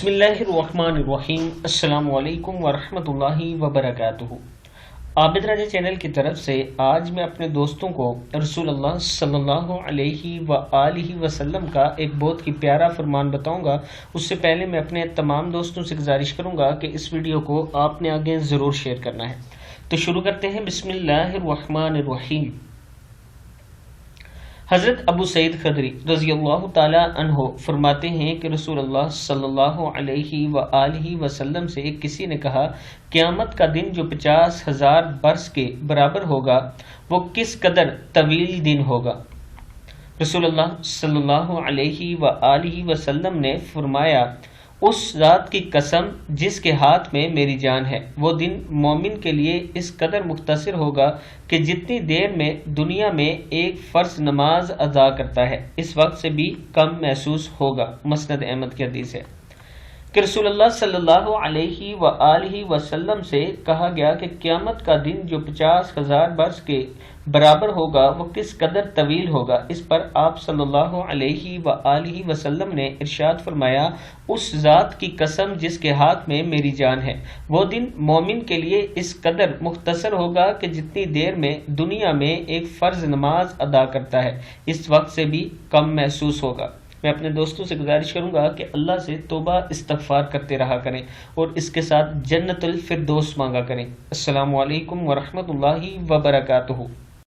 بسم اللہ الرحمن الرحیم۔ السلام علیکم ورحمۃ اللہ وبرکاتہ۔ عابد راجہ چینل کی طرف سے آج میں اپنے دوستوں کو رسول اللہ صلی اللہ علیہ وآلہ وسلم کا ایک بہت ہی پیارا فرمان بتاؤں گا۔ اس سے پہلے میں اپنے تمام دوستوں سے گزارش کروں گا کہ اس ویڈیو کو آپ نے آگے ضرور شیئر کرنا ہے۔ تو شروع کرتے ہیں۔ بسم اللہ الرحمن الرحیم۔ حضرت ابو سعید خدری رضی اللہ تعالی عنہ فرماتے ہیں کہ رسول اللہ صلی اللہ علیہ وآلہ وسلم سے کسی نے کہا، قیامت کا دن جو 50,000 برس کے برابر ہوگا وہ کس قدر طویل دن ہوگا؟ رسول اللہ صلی اللہ علیہ وآلہ وسلم نے فرمایا، اس ذات کی قسم جس کے ہاتھ میں میری جان ہے، وہ دن مومن کے لیے اس قدر مختصر ہوگا کہ جتنی دیر میں دنیا میں ایک فرض نماز ادا کرتا ہے اس وقت سے بھی کم محسوس ہوگا۔ مسند احمد کی حدیث ہے کہ رسول اللہ صلی اللہ علیہ وآلہ وسلم سے کہا گیا کہ قیامت کا دن جو 50,000 برس کے برابر ہوگا وہ کس قدر طویل ہوگا۔ اس پر آپ صلی اللہ علیہ وآلہ وسلم نے ارشاد فرمایا، اس ذات کی قسم جس کے ہاتھ میں میری جان ہے، وہ دن مومن کے لیے اس قدر مختصر ہوگا کہ جتنی دیر میں دنیا میں ایک فرض نماز ادا کرتا ہے اس وقت سے بھی کم محسوس ہوگا۔ میں اپنے دوستوں سے گزارش کروں گا کہ اللہ سے توبہ استغفار کرتے رہا کریں اور اس کے ساتھ جنت الفردوس مانگا کریں۔ السلام علیکم ورحمۃ اللہ وبرکاتہ۔